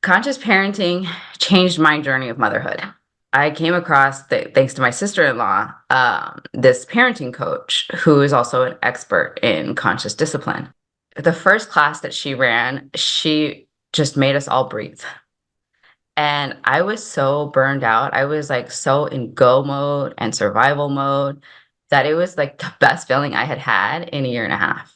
Conscious parenting changed my journey of motherhood. I came across, thanks to my sister-in-law, this parenting coach who is also an expert in conscious discipline. The first class that she ran, she just made us all breathe. And I was so burned out. I was like so in go mode and survival mode that it was like the best feeling I had had in a year and a half.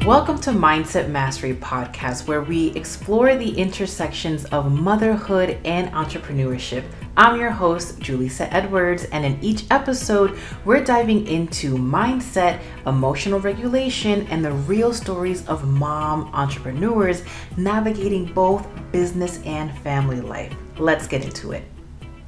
Welcome to Mindset Mastery Podcast, where we explore the intersections of motherhood and entrepreneurship. I'm your host, Julissa Edwards, and in each episode, we're diving into mindset, emotional regulation, and the real stories of mom entrepreneurs navigating both business and family life. Let's get into it.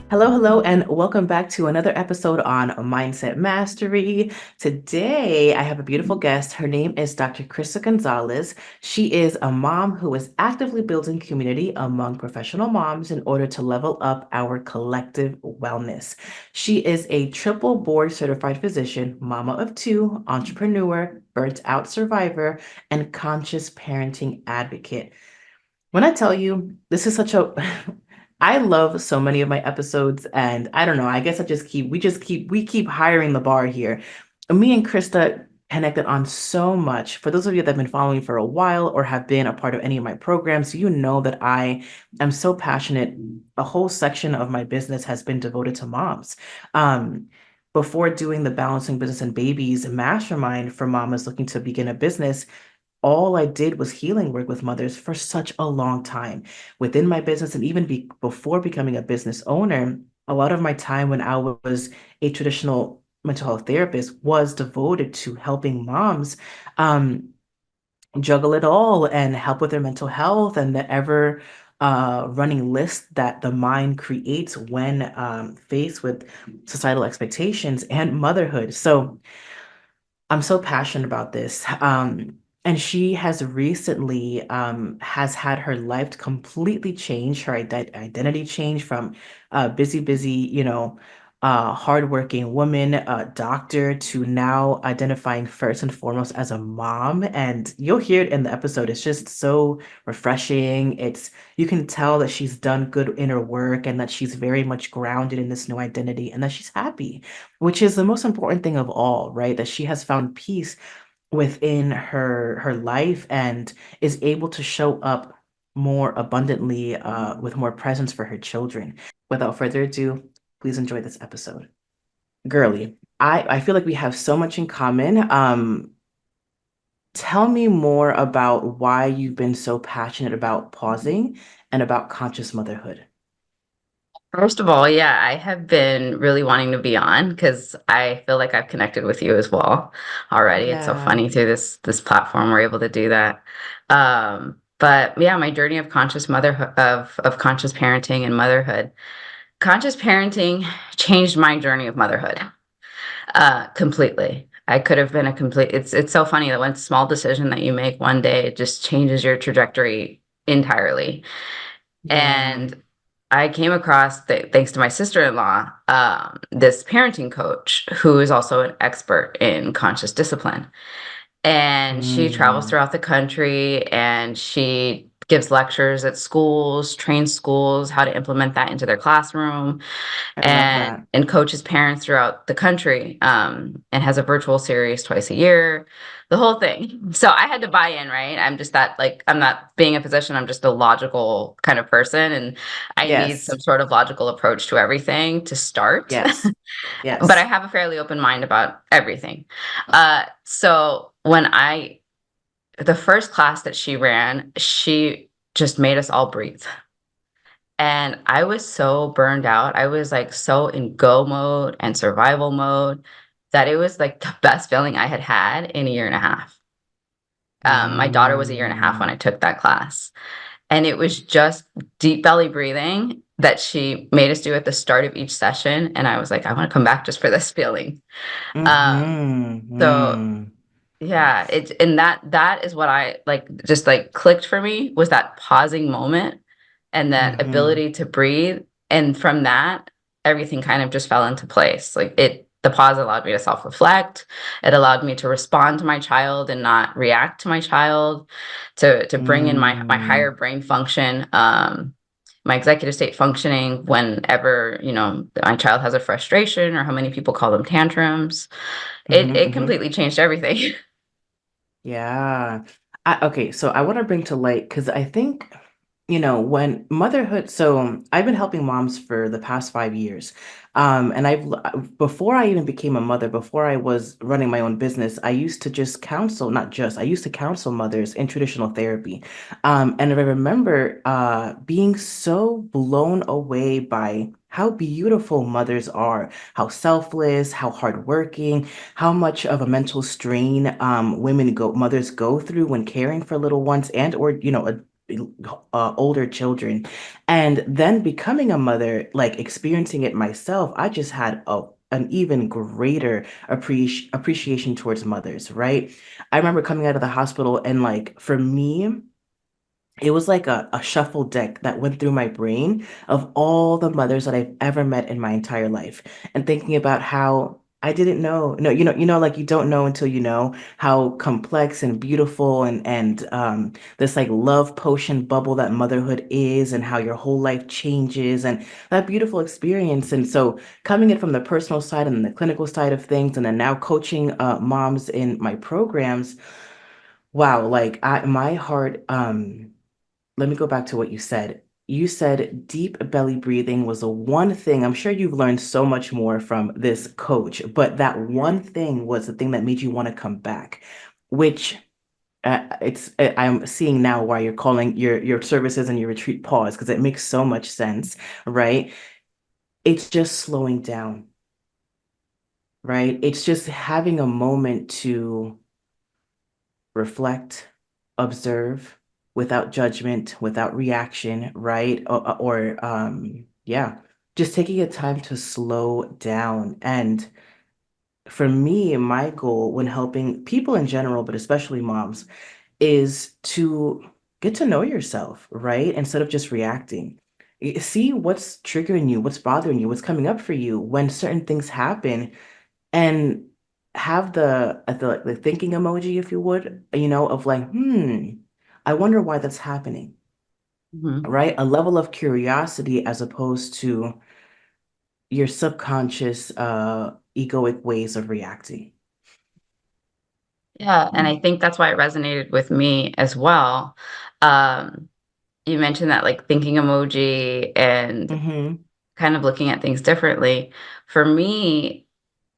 Hello, and welcome back to another episode on Mindset Mastery. Today, I have a beautiful guest. Her name is Dr. Krista Gonzales. She is a mom who is actively building community among professional moms in order to level up our collective wellness. She is a triple board certified physician, mama of two, entrepreneur, burnt out survivor, and conscious parenting advocate. When I tell you, this is such a I love so many of my episodes, and I don't know, I guess we keep hiring the bar here. Me and Krista connected on so much. For those of you that have been following for a while or have been a part of any of my programs, you know that I am so passionate. A whole section of my business has been devoted to moms. Before doing the Balancing Business and Babies mastermind for mamas looking to begin a business, all I did was healing work with mothers for such a long time within my business. And even before becoming a business owner, a lot of my time when I was a traditional mental health therapist was devoted to helping moms um, juggle it all and help with their mental health and the ever running list that the mind creates when faced with societal expectations and motherhood. So I'm so passionate about this. And she has recently has had her life completely change, her identity change from busy, hardworking woman, doctor to now identifying first and foremost as a mom. And you'll hear it in the episode. It's just so refreshing. You can tell that she's done good inner work and that she's very much grounded in this new identity and that she's happy, which is the most important thing of all, right? That she has found peace within her life and is able to show up more abundantly with more presence for her children. Without further ado, please enjoy this episode. Girly, I feel like we have so much in common. Tell me more about why you've been so passionate about pausing and about conscious motherhood. First of all, yeah, I have been really wanting to be on because I feel like I've connected with you as well already. It's so Yeah. funny through this platform we're able to do that. But yeah, my journey of conscious motherhood of conscious parenting and motherhood. Conscious parenting changed my journey of motherhood completely. I could have been a complete. It's so funny that one small decision that you make one day just changes your trajectory entirely. Yeah. And I came across, thanks to my sister-in-law, this parenting coach who is also an expert in conscious discipline. And she travels Mm, throughout the country and she gives lectures at schools, trains schools how to implement that into their classroom, I love and that. coaches parents throughout the country, and has a virtual series twice a year, the whole thing. So I had to buy in, right? I'm just that, like, I'm not being a physician, I'm just a logical kind of person, and I need Yes. some sort of logical approach to everything to start. Yes. But I Yes. have a fairly open mind about everything. So the first class that she ran, she just made us all breathe. And I was so burned out. I was like so in go mode and survival mode that it was like the best feeling I had had in a year and a half. My daughter was a year and a half when I Mm, took that class. And it was just deep belly breathing that she made us do at the start of each session. And I was like, I want to come back just for this feeling. Um, so mm, yeah, and that is what I like, just like clicked for me, was that pausing moment and that mm, ability to breathe. And from that, everything kind of just fell into place. Like The pause allowed me to self-reflect. It allowed me to respond to my child and not react to my child, to bring in my higher Mm, brain function, my executive state functioning whenever, my child has a frustration, or how many people call them tantrums. It hmm. completely changed everything. Yeah. Okay, so I want to bring to light because I think, when motherhood, so I've been helping moms for the past 5 years. And before I even became a mother, before I was running my own business, I used to just counsel, not just, I used to counsel mothers in traditional therapy. And I remember being so blown away by how beautiful mothers are, how selfless, how hardworking, how much of a mental strain mothers go through when caring for little ones and or older children. And then becoming a mother, like experiencing it myself, I just had an even greater appreciation towards mothers, right? I remember coming out of the hospital and like for me, it was like a shuffle deck that went through my brain of all the mothers that I've ever met in my entire life, and thinking about how I didn't know. No, like you don't know until you know how complex and beautiful and this like love potion bubble that motherhood is, and how your whole life changes, and that beautiful experience. And so coming in from the personal side and the clinical side of things, and then now coaching moms in my programs, wow, like my heart. Let me go back to what you said. You said deep belly breathing was the one thing. I'm sure you've learned so much more from this coach, but that one thing was the thing that made you want to come back, which I'm seeing now why you're calling your services and your retreat pause, because it makes so much sense, right? It's just slowing down, right? It's just having a moment to reflect, observe without judgment, without reaction, right? Yeah, just taking a time to slow down. And for me, my goal when helping people in general, but especially moms, is to get to know yourself, right? Instead of just reacting. See what's triggering you, what's bothering you, what's coming up for you when certain things happen, and have the thinking emoji, if you would, of like, I wonder why that's happening, Mhm. right? A level of curiosity as opposed to your subconscious egoic ways of reacting. Yeah, and I think that's why it resonated with me as well. Um, you mentioned that, like, thinking emoji and Mm-hmm. kind of looking at things differently. For me,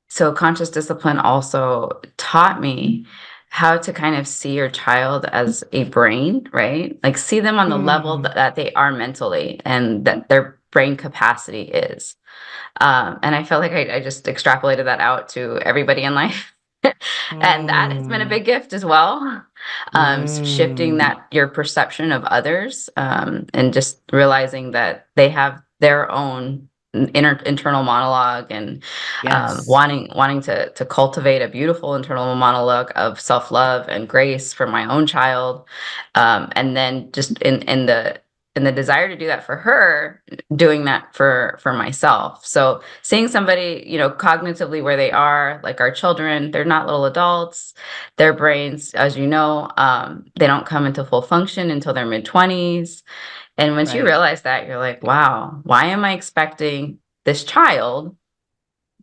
so conscious discipline also taught me how to kind of see your child as a brain, right? Like, see them on the level Mm, that they are mentally and that their brain capacity is. And I felt like I just extrapolated that out to everybody in life. And that has been a mm, big gift as well. Shifting mm. that your perception of others, and just realizing that they have their own internal monologue, and Yes, wanting to cultivate a beautiful internal monologue of self-love and grace for my own child. And then just in the desire to do that for her, doing that for myself. So seeing somebody, cognitively where they are, like our children, they're not little adults. Their brains, as you know, they don't come into full function until their mid-20s. And once you right. realize that, you're like, wow, why am I expecting this child,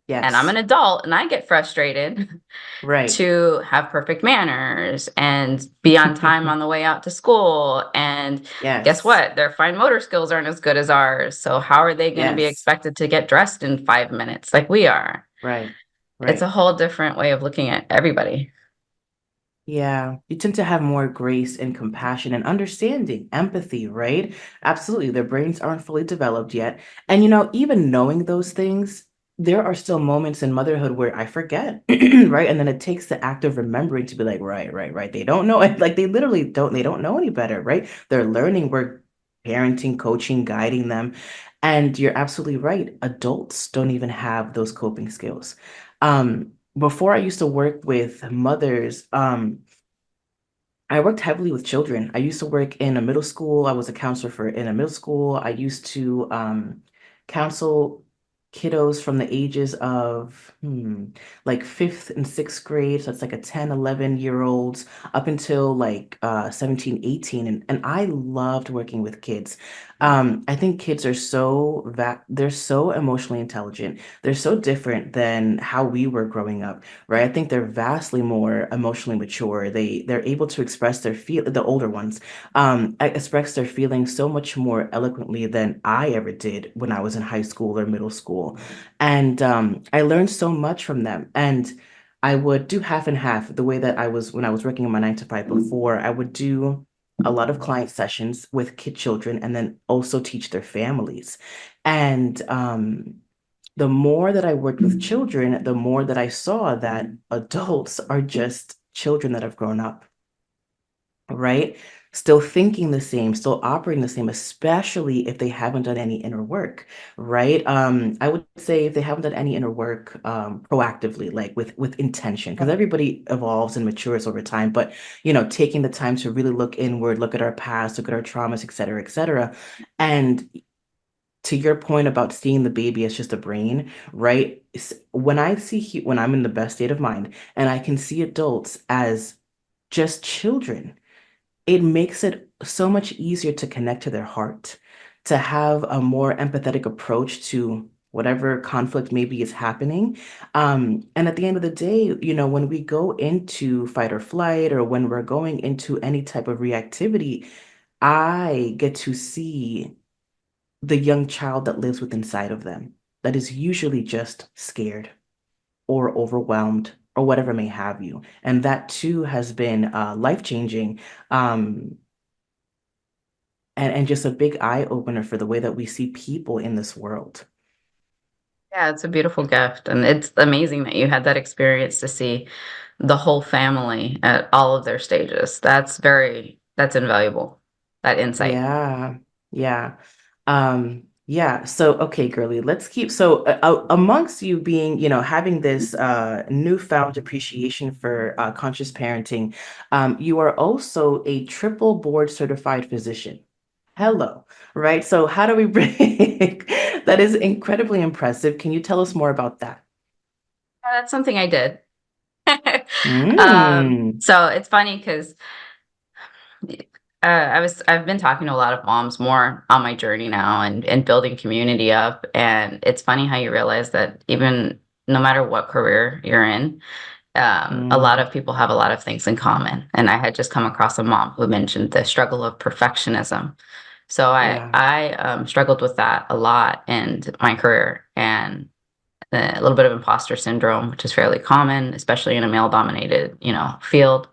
and I'm an Yes, adult and I get frustrated, right. to have perfect manners and be on time on the way out to school? And guess Yes, what? Their fine motor skills aren't as good as ours. So how are they going to be yes, expected to get dressed in 5 minutes like we are? right, It's a right. whole different way of looking at everybody. Yeah, you tend to have more grace and compassion and understanding, empathy, right? Absolutely. Their brains aren't fully developed yet. And even knowing those things, there are still moments in motherhood where I forget, right? And then it takes the act of remembering to be like, right, right, right. They don't know it. Like they don't know any better, right? They're learning. We're parenting, coaching, guiding them. And you're absolutely right. Adults don't even have those coping skills. Before I used to work with mothers, I worked heavily with children. I used to work in a middle school. I was a counselor in a middle school. I used to counsel kiddos from the ages of like fifth and sixth grade. So it's like a 10, 11-year-olds up until like 17, 18. And I loved working with kids. I think kids are they're so emotionally intelligent. They're so different than how we were growing up, right? I think they're vastly more emotionally mature. They're able to express the older ones express their feelings so much more eloquently than I ever did when I was in high school or middle school. And I learned so much from them. And I would do half and half the way that I was when I was working in my 9 to 5 before. I would do a lot of client sessions with kid children and then also teach their families. And the more that I worked with children, the more that I saw that adults are just children that have grown up, right? Still thinking the same, still operating the same, especially if they haven't done any inner work, right? I would say if they haven't done any inner work proactively, like with intention, because everybody evolves and matures over time, but taking the time to really look inward, look at our past, look at our traumas, et cetera, et cetera. And to your point about seeing the baby as just a brain, right? When I'm in the best state of mind and I can see adults as just children, it makes it so much easier to connect to their heart, to have a more empathetic approach to whatever conflict maybe is happening. And at the end of the day, when we go into fight or flight, or when we're going into any type of reactivity, I get to see the young child that lives within inside of them, that is usually just scared or overwhelmed or whatever may have you. And that too has been life-changing. Um, and just a big eye opener for the way that we see people in this world. Yeah, it's a beautiful gift. And it's amazing that you had that experience to see the whole family at all of their stages. That's invaluable, that insight. Yeah, yeah. Yeah, so okay, girly, let's keep amongst you being, having this newfound appreciation for conscious parenting, you are also a triple board certified physician. Hello, right? So how do we break? That is incredibly impressive. Can you tell us more about that? That's something I did. Mm, So it's funny because I've been talking to a lot of moms more on my journey now and building community up. And it's funny how you realize that even no matter what career you're in, a lot mm, of people have a lot of things in common. And I had just come across a mom who mentioned the struggle of perfectionism. So yeah. I struggled with that a lot in my career, and a little bit of imposter syndrome, which is fairly common, especially in a male-dominated, field.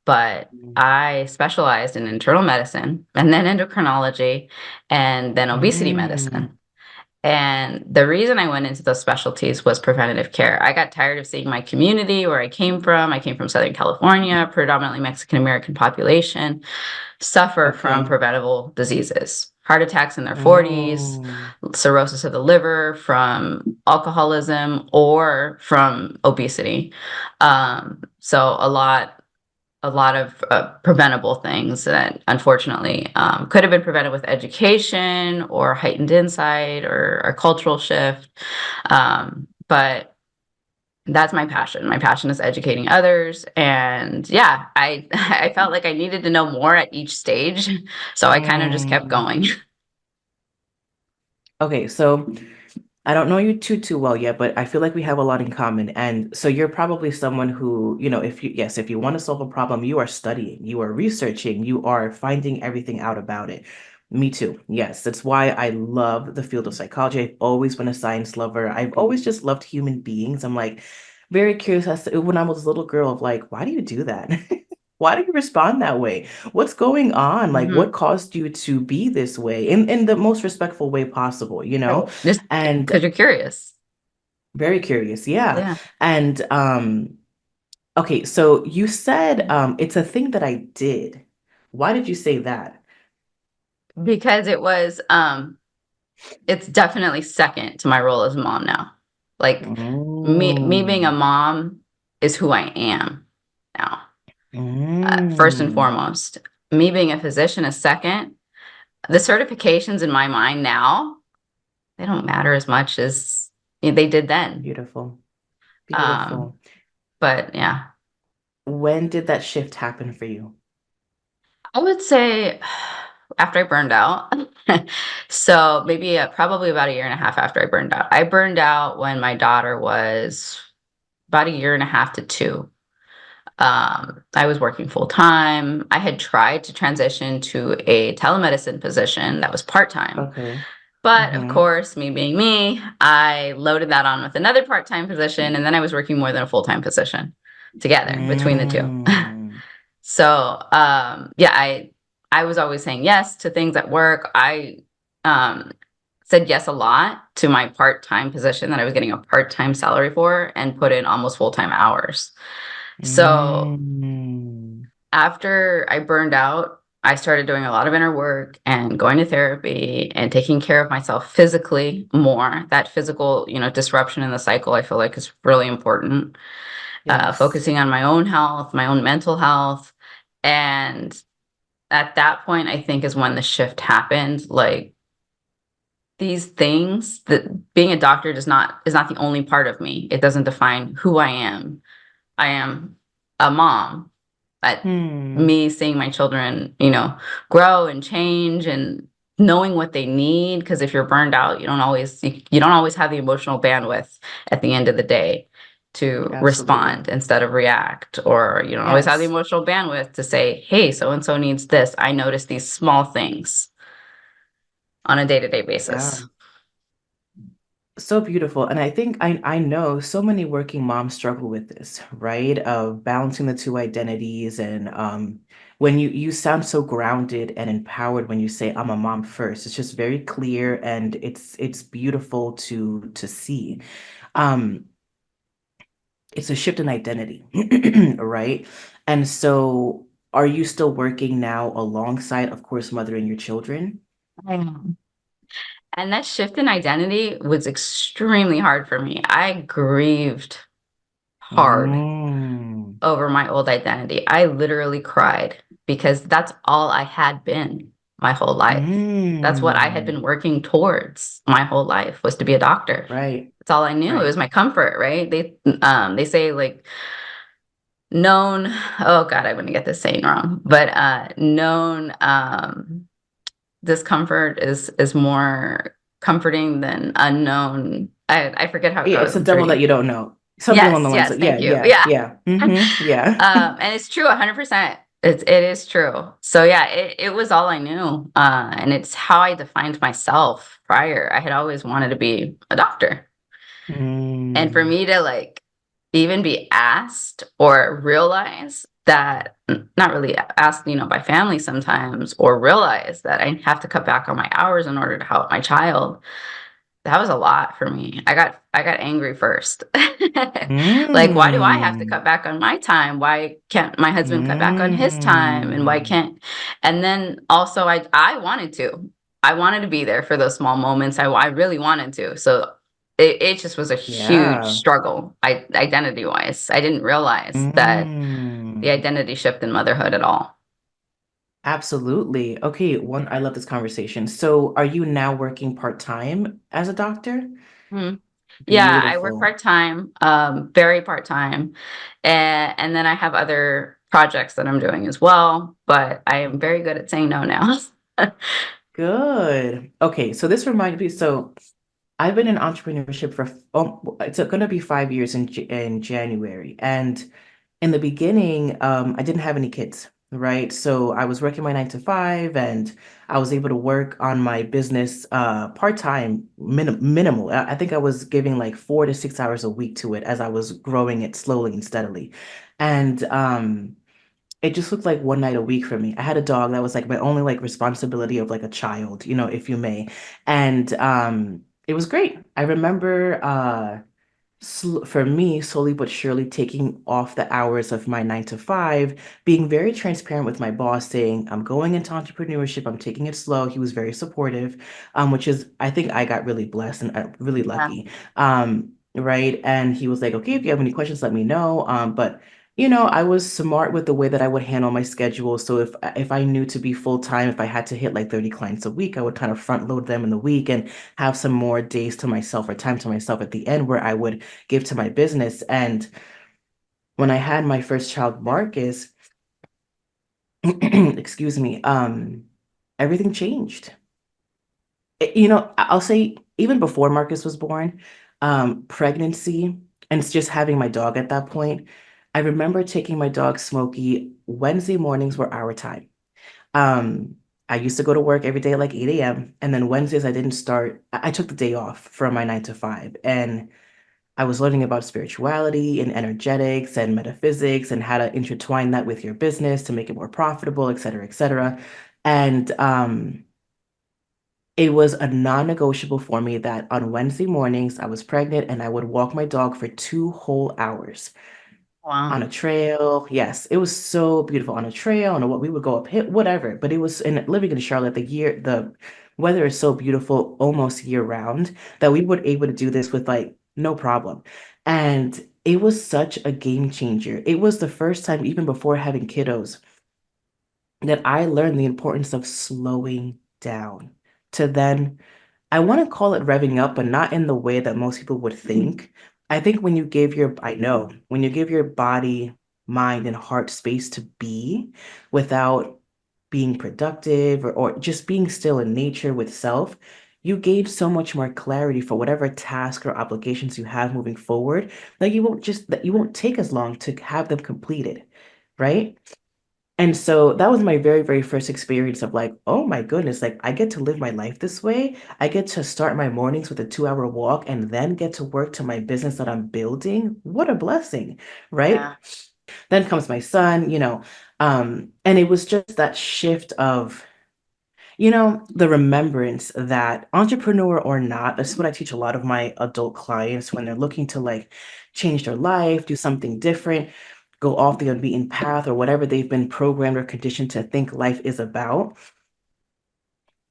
But I specialized in internal medicine and then endocrinology and then obesity Mm, medicine. And the reason I went into those specialties was preventative care. I got tired of seeing my community where I came from. I came from Southern California, predominantly Mexican American population, suffer from okay. preventable diseases, heart attacks in their 40s, Mm, cirrhosis of the liver from alcoholism or from obesity. So a lot of preventable things that unfortunately could have been prevented with education or heightened insight or a cultural shift. But that's my passion. My passion is educating others. And yeah, I felt like I needed to know more at each stage. So I kind of just kept mm. going. Okay, so I don't know you too well yet, but I feel like we have a lot in common. And so you're probably someone who, if you want to solve a problem, you are studying, you are researching, you are finding everything out about it. Me too. Yes, that's why I love the field of psychology. I've always been a science lover. I've always just loved human beings. I'm like very curious as to when I was a little girl of like, why do you do that? Why do you respond that way? What's going on? Like, what Hmm. caused you to be this way in the most respectful way possible, you know? Right. Just And because you're curious. very curious, yeah. Yeah. And okay, so you said it's a thing that I did. Why did you say that? Because it's definitely second to my role as a mom now. Like me being a Mm, mom is who I am now. First and mm, foremost, me being a physician is second. The certifications in my mind now they don't matter as much as they did then. Beautiful. Um, Beautiful. but yeah, When did that shift happen for you? I would say after I burned out. So maybe probably about a year and a half after I burned out. I burned out when my daughter was about a year and a half to two. I was working full time. I had tried to transition to a telemedicine position that was part time. Okay. But of Mm-hmm. course, me being me, I loaded that on with another part time position. And then I was working more than a full time position together between the two. Mm. So yeah, I was always saying yes to things at work. I um, said yes a lot to my part time position that I was getting a part time salary for and put in almost full time hours. So Mm. after I burned out, I started doing a lot of inner work and going to therapy and taking care of myself physically more. That physical, disruption in the cycle, I feel like is really important. Yes. Focusing on my own health, my own mental health. And at that point, I think is when the shift happened. Like these things that being a doctor is not the only part of me. It doesn't define who I am. I am a mom. But Hmm. me seeing my children, grow and change and knowing what they need, because if you're burned out, you don't always have the emotional bandwidth at the end of the day to Absolutely. respond instead of react, or you don't always have the Yes. emotional bandwidth to say, hey, so and so needs this. I notice these small things on a day-to-day Yeah. basis. So beautiful. And I think I know so many working moms struggle with this, right? Of balancing the two identities. And when you sound so grounded and empowered when you say I'm a mom first. It's just very clear and it's beautiful to see. Um, it's a shift in identity, right? And so are you still working now alongside, of course, mothering your children? I know. And that shift in identity was extremely hard for me. I grieved hard Mm, over my old identity. I literally cried because that's all I had been my whole life. That's what I had been mm, working towards my whole life, was to be a doctor. right, That's all I knew. It was right. my comfort, right? They say like known, oh God, I'm gonna get this saying wrong, but known discomfort is more comforting than unknown. I forget how it Yeah, it's goes. the I'm devil sure that you you don't know. Something along the Yes, lines yes, of, yeah, thank you. yeah, Yeah. yeah. Yeah. And it's true 100%. It is true. So yeah, it was all I knew. And it's how I defined myself prior. I had always wanted to be a doctor. And for Mm, me to like even be asked or realize that, not really asked, by family sometimes, or realize that I have to cut back on my hours in order to help my child, that was a lot for me. I got angry first. Like, why do I have to mm, cut back on my time? Why can't my husband cut back on his time? And why mm. can't and then also I wanted to. I wanted to be there for those small moments. I really wanted to. So it just was a huge Yeah. struggle, identity wise. I didn't realize that the Mm. identity shift in motherhood at all. Absolutely. Okay, I love this conversation. So, are you now working part-time as a doctor? Hmm. Yeah, I work Beautiful. part-time, very part-time. And then I have other projects that I'm doing as well, but I am very good at saying no now. Good. Okay, so this reminds me, so I've been in entrepreneurship for it's going to be 5 years in January, and in the beginning, I didn't have any kids, right? So I was working my 9 to 5, and I was able to work on my business part time, minimal. I think I was giving like 4 to 6 hours a week to it as I was growing it slowly and steadily, and it just looked like one night a week for me. I had a dog that was like my only like responsibility of like a child, if you may. And it was great. I remember for me, slowly but surely taking off the hours of my 9 to 5, being very transparent with my boss, saying, I'm going into entrepreneurship, I'm taking it slow. He was very supportive, which is, I think I got really blessed and really Yeah. lucky. Right. And he was like, okay, if you have any questions, let me know. But I was smart with the way that I would handle my schedule. So if I knew to be full time, if I had to hit like 30 clients a week, I would kind of front load them in the week and have some more days to myself or time to myself at the end where I would give to my business. And when I had my first child, Marcus, excuse me, everything changed. I'll say even before Marcus was born, pregnancy and it's just having my dog at that point. I remember taking my dog Smokey. Wednesday mornings were our time. Um, I used to go to work every day at like 8 a.m. And then Wednesdays I didn't start. I took the day off from my 9 to 5. And I was learning about spirituality and energetics and metaphysics and how to intertwine that with your business to make it more profitable, et cetera, et cetera. And it was a non-negotiable for me that on Wednesday mornings I was pregnant and I would walk my dog for 2 whole hours on Wow. a trail. Yes, it was so beautiful on a trail and what we would go up hit whatever. But it was in living in Charlotte, the weather is so beautiful almost year round that we were able to do this with like no problem. And it was such a game changer. It was the first time, even before having kiddos, that I learned the importance of slowing down to then I want to call it revving up, but not in the way that most people would think. I think I know, when you give your body, mind, and heart space to be without being productive or just being still in nature with self, you gain so much more clarity for whatever task or obligations you have moving forward. That you won't take as long to have them completed, right? And so that was my very, very first experience of like, oh my goodness, like I get to live my life this way. I get to start my mornings with a 2 hour walk and then get to work to my business that I'm building. What a blessing, right? Yeah. Then comes my son, and it was just that shift of, the remembrance that entrepreneur or not, this is what I teach a lot of my adult clients when they're looking to like change their life, do something different, go off the unbeaten path or whatever they've been programmed or conditioned to think life is about.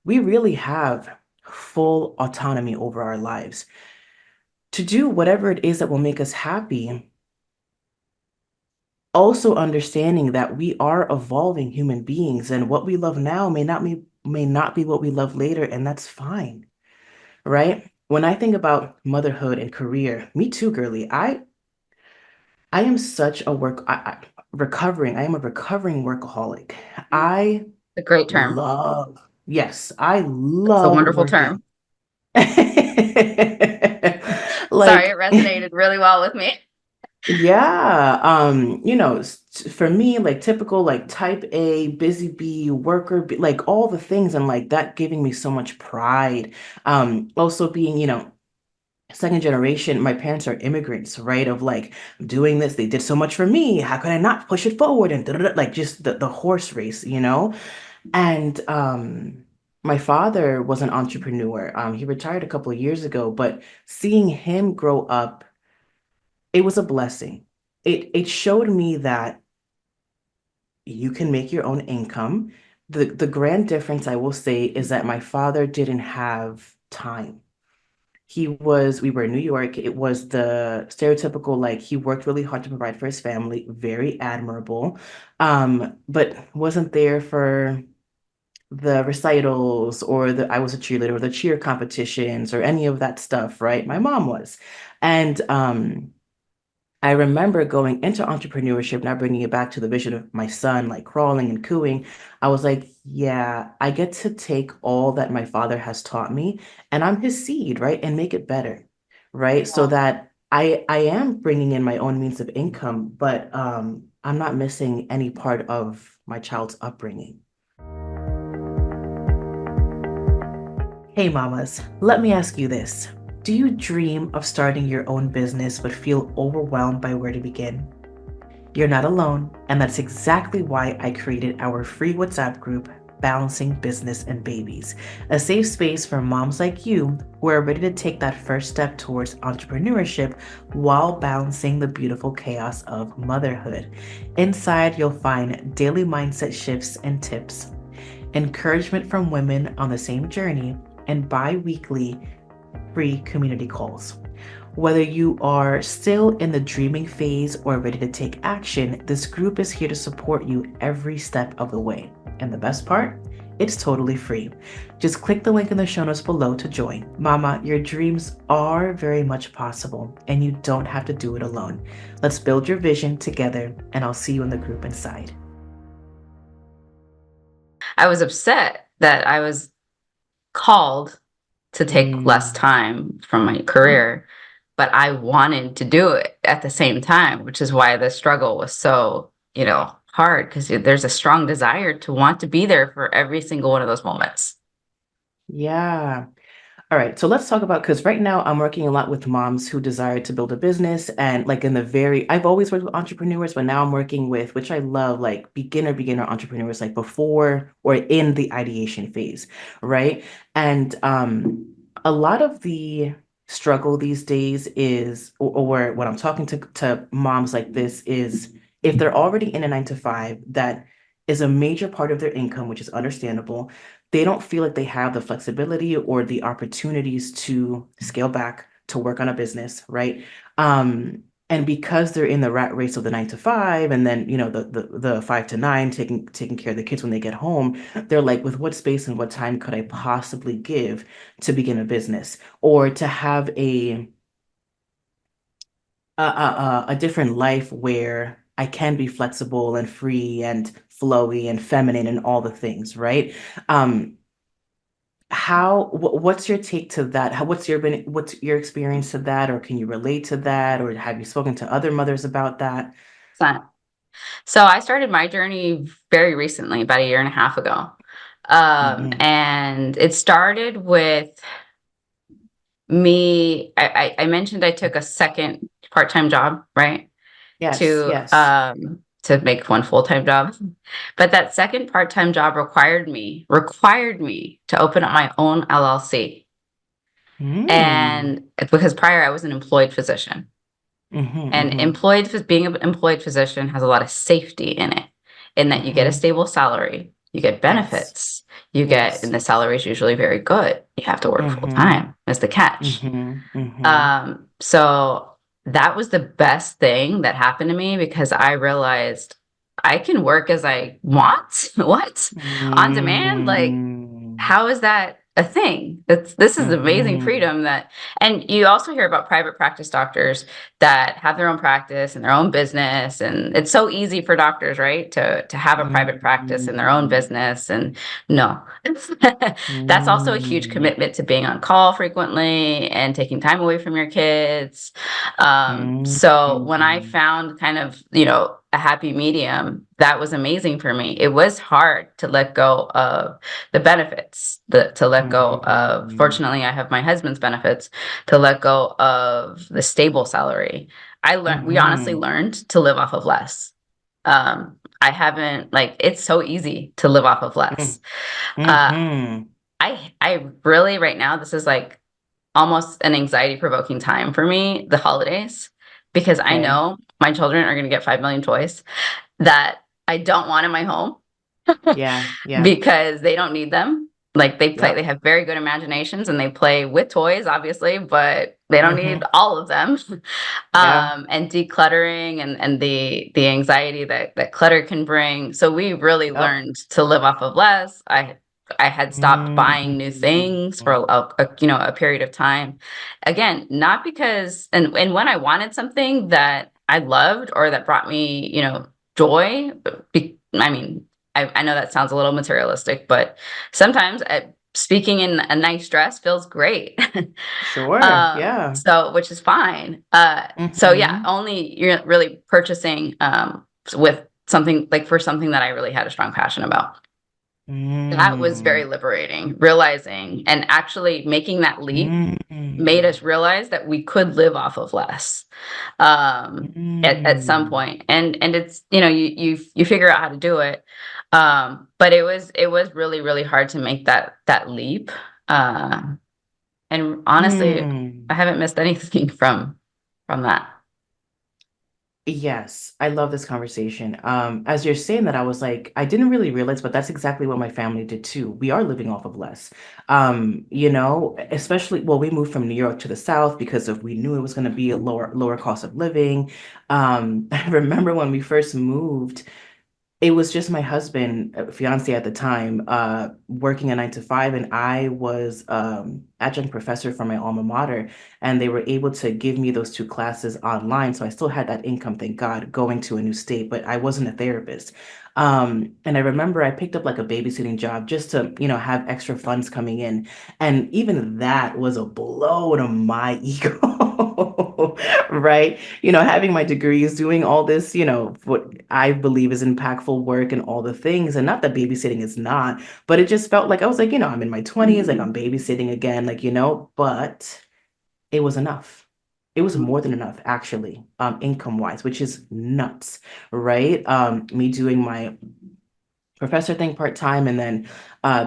We really have full autonomy over our lives to do whatever it is that will make us happy. Also understanding that we are evolving human beings and what we love now may not be what we love later, and that's fine, right? When I think about motherhood and career, me too, girly. I am such a recovering. I am a recovering workaholic. I A great term. love, yes, I It's a love wonderful working. term. Sorry, it Like, resonated really well with me. yeah, for me, like typical, like type A, busy bee, worker, bee, like all the things, and like that giving me so much pride. Also being, second generation, my parents are immigrants, right? Of like doing this, they did so much for me. How could I not push it forward? And da-da-da, like just the horse race, And my father was an entrepreneur. He retired a couple of years ago, but seeing him grow up, it was a blessing. It showed me that you can make your own income. The grand difference I will say is that my father didn't have time. We were in New York. It was the stereotypical, like he worked really hard to provide for his family, very admirable. But wasn't there for the recitals or I was a cheerleader or the cheer competitions or any of that stuff, right? My mom was. And I remember going into entrepreneurship, now bringing it back to the vision of my son, like crawling and cooing. I was like, yeah, I get to take all that my father has taught me and I'm his seed, right? And make it better, right? So Wow. that I am bringing in my own means of income, but I'm not missing any part of my child's upbringing. Hey, mamas, let me ask you this. Do you dream of starting your own business but feel overwhelmed by where to begin? You're not alone, and that's exactly why I created our free WhatsApp group, Balancing Business and Babies, a safe space for moms like you who are ready to take that first step towards entrepreneurship while balancing the beautiful chaos of motherhood. Inside, you'll find daily mindset shifts and tips, encouragement from women on the same journey, and bi weekly free community calls. Whether you are still in the dreaming phase or ready to take action, this group is here to support you every step of the way. And the best part? It's totally free. Just click the link in the show notes below to join. Mama, your dreams are very much possible, and you don't have to do it alone. Let's build your vision together, and I'll see you in the group inside. I was upset that I was called to take less Mm. time from my career, but I wanted to do it at the same time, which is why the struggle was so, hard, because there's a strong desire to want to be there for every single one of those moments. Yeah. All right, so let's talk about, because right now I'm working a lot with moms who desire to build a business, and like I've always worked with entrepreneurs, but now I'm working with, which I love, like beginner entrepreneurs, like before or in the ideation phase, right? And a lot of the struggle these days is, or when I'm talking to moms like this, is if they're already in a 9 to 5, that is a major part of their income, which is understandable. They don't feel like they have the flexibility or the opportunities to scale back to work on a business, right? And because they're in the rat race of the 9 to 5, and then the 5 to 9, taking care of the kids when they get home, they're like, with what space and what time could I possibly give to begin a business or to have a different life where I can be flexible and free and flowy and feminine and all the things, right? Um, what's your take to that? What's your experience to that, or can you relate to that, or have you spoken to other mothers about that? So I started my journey very recently, about a year and a half ago. Hmm. And it started with me. I mentioned I took a second part-time job, right? Yes, To yes. make one full-time job. But that second part-time job required me to open up my own LLC. Mm. And because prior I was an employed physician. Mm-hmm, And mm-hmm, being an employed physician has a lot of safety in it, in that you get a mm-hmm. stable salary, you get Yes, benefits, and yes. the salary is usually very good. You have to work full Mm-hmm, time, is the catch. mm-hmm, mm-hmm, So that was the best thing that happened to me, because I realized I can work as I want. What? On demand? Like, mm-hmm, how is that a thing? This is amazing mm-hmm, freedom that, and you also hear about private practice doctors that have their own practice and their own business, and it's so easy for doctors, right, to have a private practice and their own business. And no, that's also a huge mm-hmm, commitment to being on call frequently and taking time away from your kids. So when I mm-hmm. found kind of, a happy medium, that was amazing for me. It was hard to let go of the benefits, to let go of, Mhm. fortunately, I have my husband's benefits, to let go of the stable salary. We honestly Mhm. learned to live off of less. I haven't, like, it's so easy to live off of less. Mm. Uh, Mhm. I really, right now, this is like almost an anxiety provoking time for me, the holidays, because I Okay. know my children are going to get 5 million toys that I don't want in my home, Yeah. Yeah. because they don't need them. Like, they Yep. have very good imaginations and they play with toys, obviously, but they don't need Mhm. all of them. Yeah. And decluttering, and the anxiety that clutter can bring. So we really Yep. learned to live off of less. I had stopped buying new Mhm. things for a period of time. Again, not because, and when I wanted something that I loved or that brought me, joy, I mean, I know that sounds a little materialistic, but sometimes speaking in a nice dress feels great. Sure. Yeah. So, which is fine. So yeah, Mhm. only you're really purchasing with something, like, for something that I really had a strong passion about. That was very Mm. liberating, realizing and actually making that leap made Mm. us realize that we could live off of less, at some Mm. point. And it's, you figure out how to do it. But it was really, really hard to make that leap. Uh, and honestly, I Mm. haven't missed anything from that. Yes, I love this conversation. As you're saying that, I was like, I didn't really realize, but that's exactly what my family did too. We are living off of less. Especially, well, we moved from New York to the South because of we knew it was going to be a lower cost of living. I remember when we first moved, it was just my husband, fiance at the time, working a 9 to 5, and I was adjunct professor for my alma mater, and they were able to give me those two classes online. So I still had that income, thank God, going to a new state, but I wasn't a therapist. And I remember I picked up like a babysitting job just to, have extra funds coming in. And even that was a blow to my ego, right? Having my degrees, doing all this, what I believe is impactful work and all the things. And not that babysitting is not, but it just felt like I was like, I'm in my 20s, like I'm babysitting again, like, but it was enough. It was more than enough, actually, income wise, which is nuts, right? Me doing my professor thing part time and then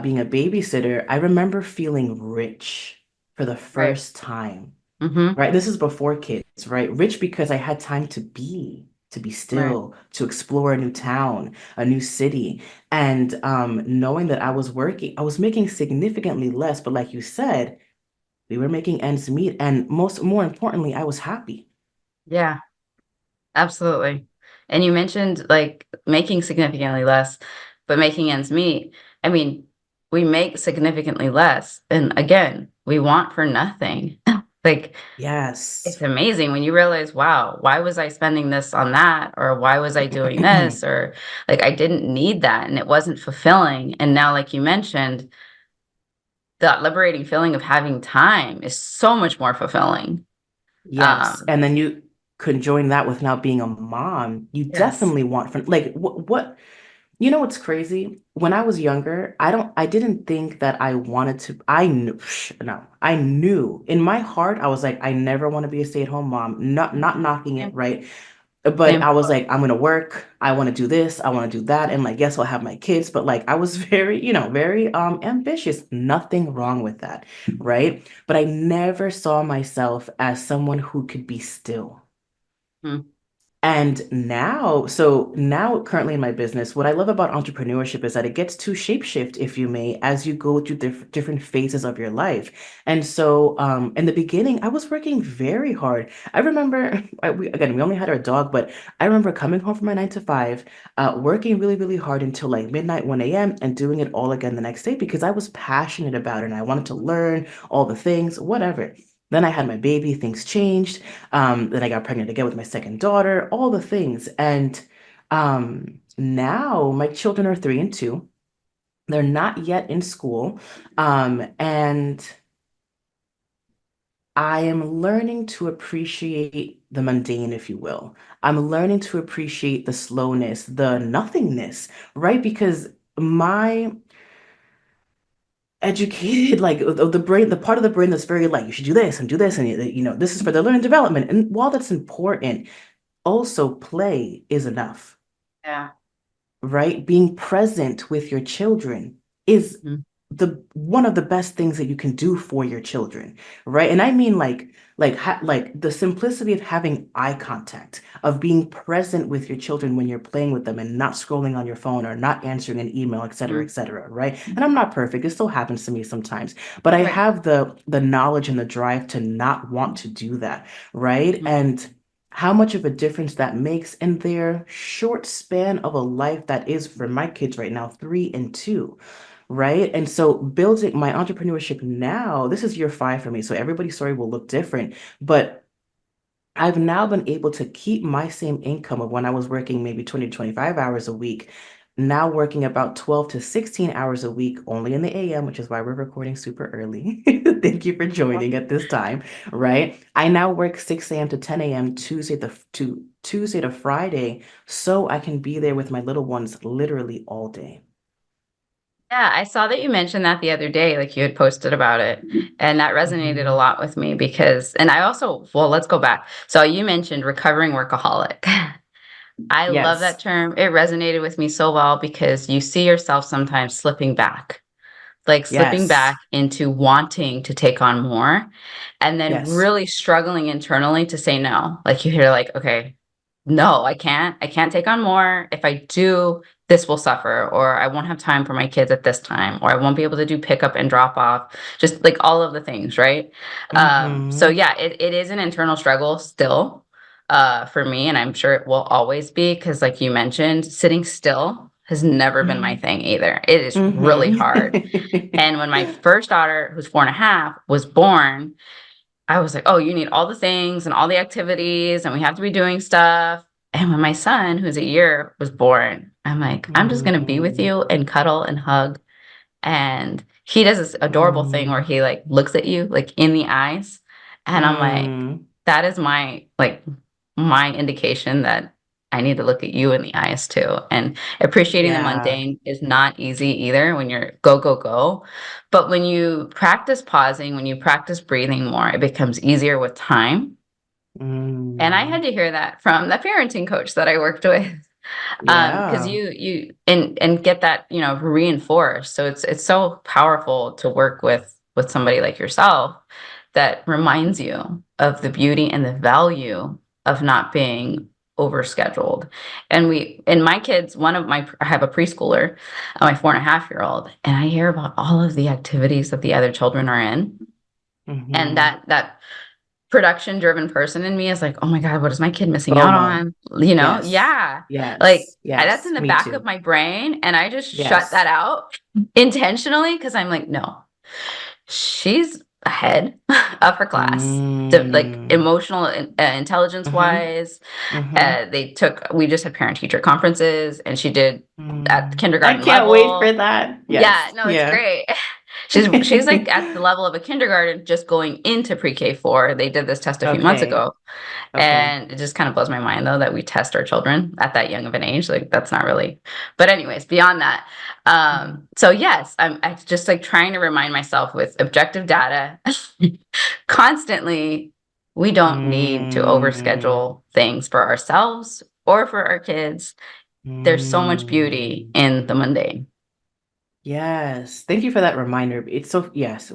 being a babysitter, I remember feeling rich for the Right. first time, Mm-hmm. right? This is before kids, right? Rich because I had time to be Right. still, to explore a new town, a new city. And knowing that I was making significantly less, but like you said, we were making ends meet. And more importantly, I was happy. Yeah, absolutely. And you mentioned like making significantly less, but making ends meet. I mean, we make significantly less. And again, we want for nothing. Like, it's Yes. amazing when you realize, wow, why was I spending this on that? Or why was I doing this? Or like, I didn't need that and it wasn't fulfilling. And now, like you mentioned, that liberating feeling of having time is so much more fulfilling. Yes. Um, And then you conjoin that with now being a mom, you yes. definitely want from like what what's crazy? When I was younger, I didn't think that I wanted to. I knew, no, I knew in my heart, I was like, I never want to be a stay-at-home mom. Not knocking it, Same. right? But Same. I was like, I'm gonna work. I want to do this. I want to do that. And like, yes, I'll have my kids. But like, I was very, very ambitious. Nothing wrong with that, right? But I never saw myself as someone who could be still. Mm. And now currently in my business, what I love about entrepreneurship is that it gets to shapeshift, if you may, as you go through different phases of your life. And so, in the beginning, I was working very hard. I remember, we only had our dog, but I remember coming home from my 9 to 5, working really, really hard until like midnight, 1 a.m., and doing it all again the next day because I was passionate about it and I wanted to learn all the things, whatever. Then I had my baby, things changed. Then I got pregnant again with my second daughter, all the things. And now my children are 3 and 2. They're not yet in school. And I am learning to appreciate the mundane, if you will. I'm learning to appreciate the slowness, the nothingness, right? Because my educated, like the brain, the part of the brain that's very like, you should do this and do this, and this is for the learning development. And while that's important, also play is enough, Yeah. right? Being present with your children is Mm. the one of the best things that you can do for your children, right? And I mean like the simplicity of having eye contact, of being present with your children when you're playing with them and not scrolling on your phone or not answering an email, Mm. et cetera, right? And I'm not perfect. It still happens to me sometimes, but I Right. have the knowledge and the drive to not want to do that, right? Mm. And how much of a difference that makes in their short span of a life that is for my kids right now, 3 and 2, right? And so building my entrepreneurship now, this is year 5 for me. So everybody's story will look different, but I've now been able to keep my same income of when I was working maybe 20 to 25 hours a week, now working about 12 to 16 hours a week, only in the AM, which is why we're recording super early. Thank you for joining at this time, right? I now work 6 a.m. to 10 a.m. Tuesday to Friday, so I can be there with my little ones literally all day. Yeah, I saw that you mentioned that the other day, like you had posted about it, and that resonated a Mhm. lot with me because, and I also, well, let's go back. So you mentioned recovering workaholic. I love that Yes, term. It resonated with me so well because you see yourself sometimes slipping back, like slipping yes, back into wanting to take on more and then yes. really struggling internally to say no. Like you hear like, okay, no, I can't take on more. If I do, this will suffer, or I won't have time for my kids at this time, or I won't be able to do pickup and drop off, just like all of the things, right? So Mm-hmm. yeah, it is an internal struggle still, for me, and I'm sure it will always be, because like you mentioned, sitting still has never been my thing either. It is really hard. Mm-hmm. And when my first daughter, who's 4.5, was born, I was like, oh, you need all the things and all the activities, and we have to be doing stuff. And when my son, who's a year, was born, I'm like, I'm just going to be with you and cuddle and hug. And he does this adorable thing where Mm-hmm. he like looks at you like in the eyes. And I'm like, Mm-hmm. that is my like my indication that I need to look at you in the eyes too. And appreciating the Yeah. mundane is not easy either when you're go, go, go. But when you practice pausing, when you practice breathing more, it becomes easier with time. And I Mm. had to hear that from the parenting coach that I worked with. Because Yeah. you and get that, reinforced. So it's so powerful to work with somebody like yourself that reminds you of the beauty and the value of not being overscheduled. And my kids, I have a preschooler, my 4.5-year-old, and I hear about all of the activities that the other children are in. And Mm-hmm. that production driven person in me is like, oh my God, what is my kid missing out FOMO. on? Yes. Yeah. Like Yes. that's in Yes. the Me back of too. my brain. And I just shut that Yes. out intentionally because I'm like, no, she's ahead of her class. Like Mm. emotional intelligence Mm-hmm. wise, Mm-hmm. we just had parent teacher conferences and she did at the Mm. I kindergarten can't wait for level. that. Yeah, Yes. no, it's Yeah. great. She's like at the level of a kindergarten just going into pre-K 4. They did this test a few months Okay. ago. Okay. And it just kind of blows my mind though that we test our children at that young of an age. Like that's not really, but anyways, beyond that. Mm. So yes, I just like trying to remind myself with objective data constantly, we don't need to Mm. overschedule things for ourselves or for our kids. There's so much beauty Mm. in the mundane. Yes. Thank you for that reminder. It's so, yes,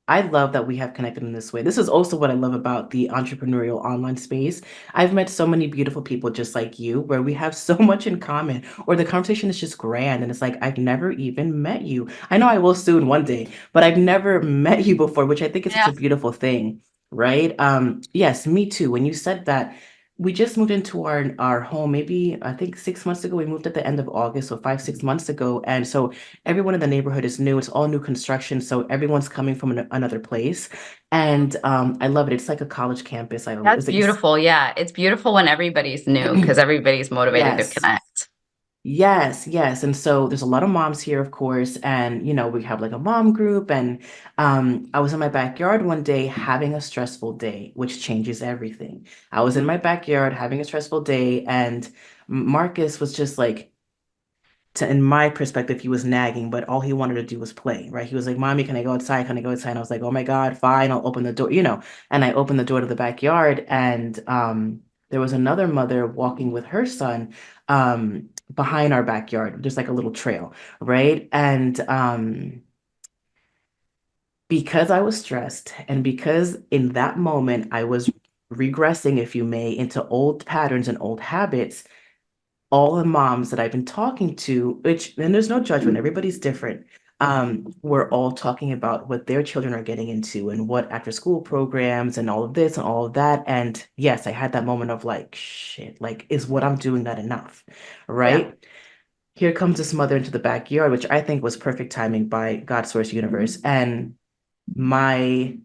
I love that we have connected in this way. This is also what I love about the entrepreneurial online space. I've met so many beautiful people just like you, where we have so much in common, or the conversation is just grand. And it's like, I've never even met you. I know I will soon one day, but I've never met you before, which I think is such Yeah. a beautiful thing, right? Yes, me too. When you said that, we just moved into our home, maybe I think 6 months ago. We moved at the end of August, so 5, 6 months ago. And so everyone in the neighborhood is new. It's all new construction, so everyone's coming from another place, and I love it. It's like a college campus. That's It's like beautiful. Yeah. It's beautiful when everybody's new because everybody's motivated to yes, connect. yes, yes. And so there's a lot of moms here, of course, and we have like a mom group, and I was in my backyard one day having a stressful day, which changes everything. I was in my backyard having a stressful day, and Marcus was just like, in my perspective, he was nagging, but all he wanted to do was play, right? He was like, Mommy, can I go outside? Can I go outside? And I was like, oh my God, fine, I'll open the door. And I opened the door to the backyard, and there was another mother walking with her son behind our backyard. There's like a little trail, right? And because I was stressed, and because in that moment I was regressing, if you may, into old patterns and old habits, all the moms that I've been talking to, and there's no judgment, everybody's different. We're all talking about what their children are getting into and what after school programs and all of this and all of that. And yes, I had that moment of like, shit, like, is what I'm doing not enough? Yeah. Right? Here comes this mother into the backyard, which I think was perfect timing by God Source Universe. And my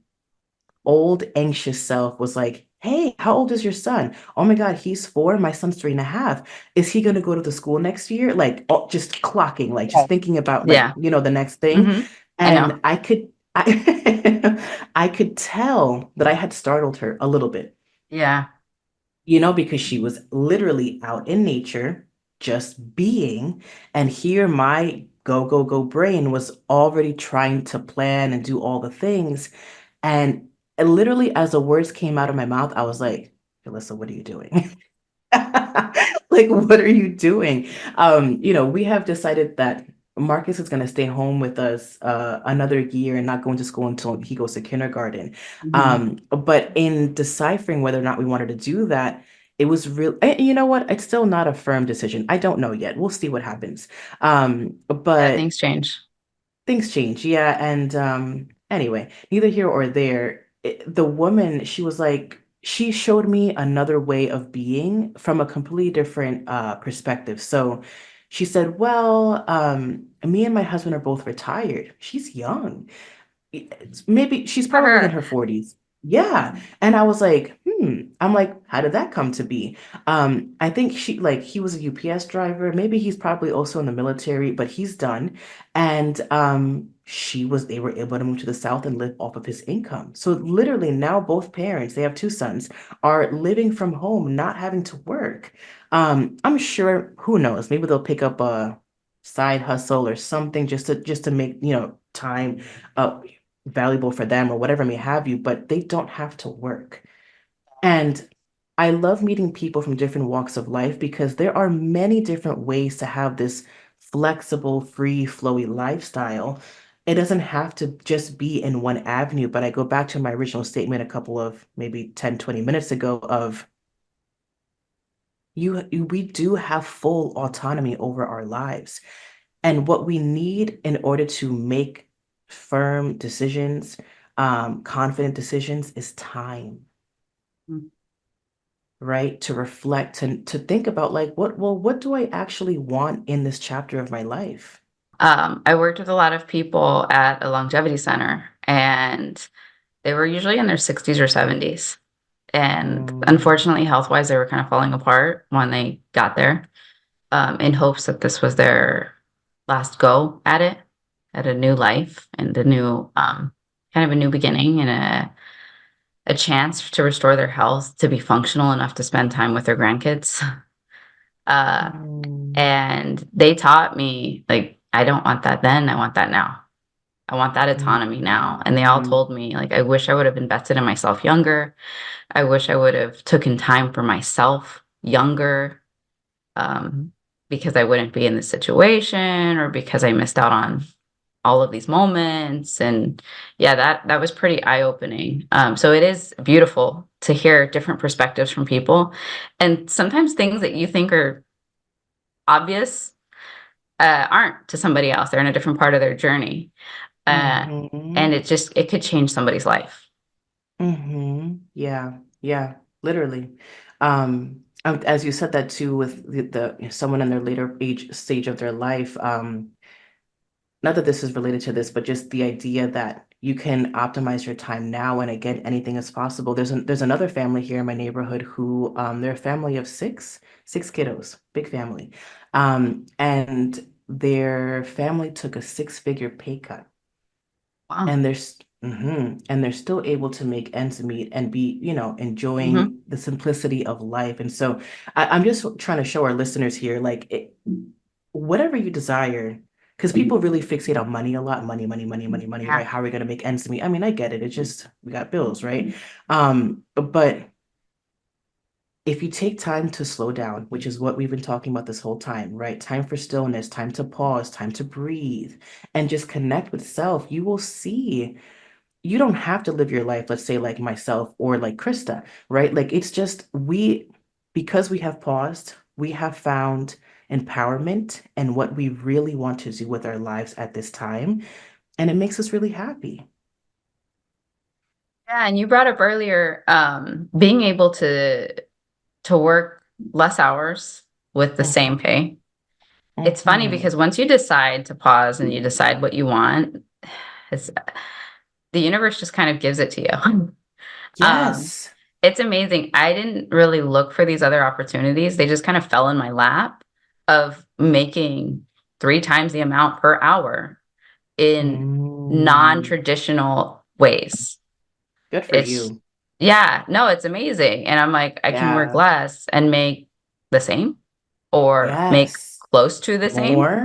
old anxious self was like, hey, how old is your son? Oh my God, he's 4. My son's 3.5. Is he going to go to the school next year? Like, oh, just clocking, like just thinking about like, Yeah. the next thing. Hmm. I know. And I could tell that I had startled her a little bit, Yeah. because she was literally out in nature, just being. And here my go, go, go brain was already trying to plan and do all the things. And literally, as the words came out of my mouth, I was like, Alyssa, what are you doing? Like, what are you doing? We have decided that Marcus is going to stay home with us another year and not going to school until he goes to kindergarten. Hmm. But in deciphering whether or not we wanted to do that, It was real. You know what? It's still not a firm decision. I don't know yet. We'll see what happens. Yeah, But things change. things change. Yeah. And anyway, neither here or there. The woman, she was like, she showed me another way of being from a completely different perspective. So she said, well, me and my husband are both retired. She's young. Maybe she's For probably in her. her 40s. Yeah. And I was like, I'm like, how did that come to be? I think he was a UPS driver. Maybe he's probably also in the military, but he's done. And they were able to move to the South and live off of his income. So literally now both parents, they have two sons, are living from home, not having to work. I'm sure, who knows, maybe they'll pick up a side hustle or something just to make, time uh, valuable for them or whatever may have you, but they don't have to work. And I love meeting people from different walks of life because there are many different ways to have this flexible, free, flowy lifestyle. It doesn't have to just be in one avenue, but I go back to my original statement a couple of maybe 10, 20 minutes ago of we do have full autonomy over our lives. And what we need in order to make firm decisions, confident decisions, is time, right? To reflect and to think about like, what do I actually want in this chapter of my life? I worked with a lot of people at a longevity center, and they were usually in their 60s or 70s. And Mm, unfortunately, health wise, they were kind of falling apart when they got there, in hopes that this was their last go at it, at a new life and a new, kind of a new beginning and a chance to restore their health to be functional enough to spend time with their grandkids. Uh, mm, and they taught me, like, I don't want that then. I want that now. I want that autonomy now. And they all mm, told me, like, I wish I would have invested in myself younger. I wish I would have taken time for myself younger, um, because I wouldn't be in this situation or because I missed out on all of these moments. And yeah, that was pretty eye-opening. So it is beautiful to hear different perspectives from people. And sometimes things that you think are obvious, aren't to somebody else. They're in a different part of their journey. Uh, and mm, it could change somebody's life. Yeah, yeah, literally. As you said that too with someone in their later age stage of their life, not that this is related to this, but just the idea that you can optimize your time now and again, anything is possible. There's another family here in my neighborhood who they're a family of six kiddos, big family. And their family took a six-figure pay cut Wow. and and they're still able to make ends meet and be, Hmm. enjoying the simplicity of life. And so I'm just trying to show our listeners here, like whatever you desire, because people really fixate on money a lot, money, money, money, money, money, Yeah. right? How are we going to make ends meet? I mean, I get it. It's just we got bills, right? But if you take time to slow down, which is what we've been talking about this whole time, right? Time for stillness, time to pause, time to breathe, and just connect with self, you will see you don't have to live your life, let's say like myself or like Krista, right? Like it's just because we have paused, we have found empowerment and what we really want to do with our lives at this time. And it makes us really happy. Yeah, and you brought up earlier, being able to work less hours with the same Mhm, pay. It's funny because mhm. once you decide to pause and you decide what you want, it's the universe just kind of gives it to you. Um, Yes. it's amazing. I didn't really look for these other opportunities. They just kind of fell in my lap of making three times the amount per hour in Mm, non-traditional ways. good for It's you. Yeah, no, it's amazing. And I'm like, I can work Yeah. less and make the same or make Yes. close to the same. More.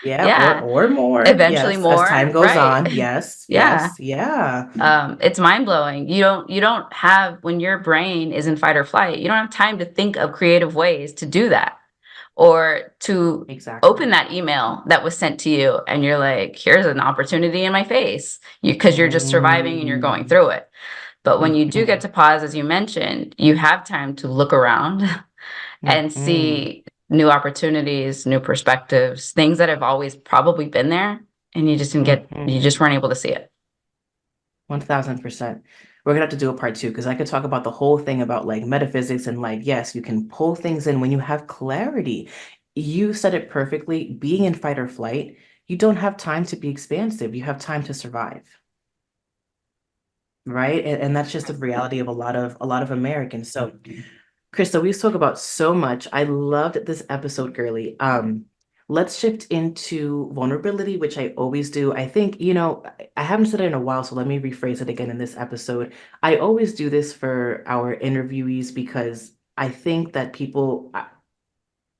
Yeah, Yeah, or more. eventually Yes, as more, time goes right? on. Yes, Yeah. yes, yeah. It's mind blowing. You don't have, when your brain is in fight or flight, you don't have time to think of creative ways to do that or to open Exactly. that email that was sent to you and you're like, here's an opportunity in my face. Because you're just surviving and you're going Mm, through it. But when you do get Mm-hmm. to pause, as you mentioned, you have time to look around and Mm-hmm. see new opportunities, new perspectives, things that have always probably been there, and you Mm-hmm. just weren't able to see it. 1000%. We're gonna have to do a part two because I could talk about the whole thing about like metaphysics and like, yes, you can pull things in when you have clarity. You said it perfectly. Being in fight or flight, you don't have time to be expansive. You have time to survive, right? And that's just the reality of a lot of Americans. So, Krista, we spoke about so much. I loved this episode, girly. Let's shift into vulnerability, which I always do. I think, I haven't said it in a while, so let me rephrase it again in this episode. I always do this for our interviewees because I think that people,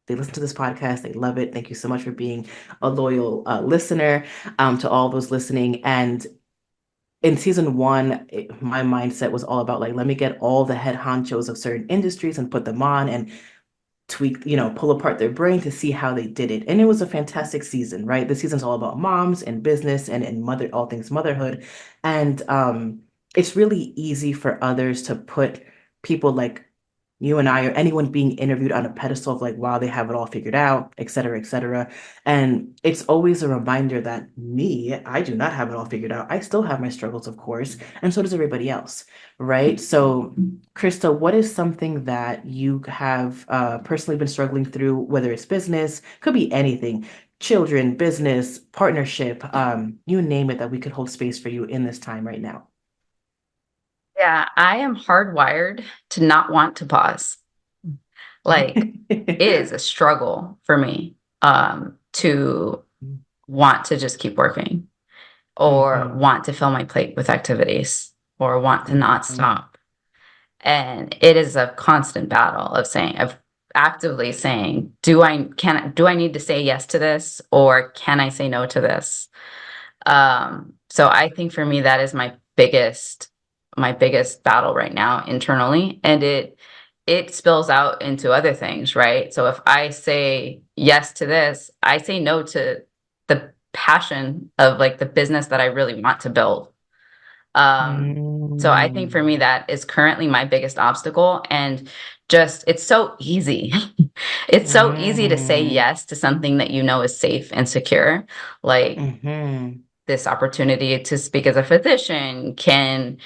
they listen to this podcast, they love it. Thank you so much for being a loyal listener, to all those listening. And in season one, my mindset was all about like, let me get all the head honchos of certain industries and put them on and tweak, pull apart their brain to see how they did it. And it was a fantastic season, right? The season's all about moms and business and mother, all things motherhood. And it's really easy for others to put people like you and I or anyone being interviewed on a pedestal of like, wow, they have it all figured out, et cetera, et cetera. And it's always a reminder that me, I do not have it all figured out. I still have my struggles, of course, and so does everybody else, right? So, Krista, what is something that you have personally been struggling through, whether it's business, could be anything, children, business, partnership, you name it, that we could hold space for you in this time right now? Yeah, I am hardwired to not want to pause. Like it is a struggle for me to want to just keep working or Mhm, want to fill my plate with activities or want to not mhm, stop. And it is a constant battle of actively saying, do I need to say yes to this or can I say no to this? So I think for me that is my biggest battle right now internally, and it spills out into other things, right? So if I say yes to this, I say no to the passion of like the business that I really want to build. So I think for me mm, that is currently my biggest obstacle, and just it's so easy. It's so easy to say mm, yes to something that you know is safe and secure. Like mhm, this opportunity to speak as a physician can,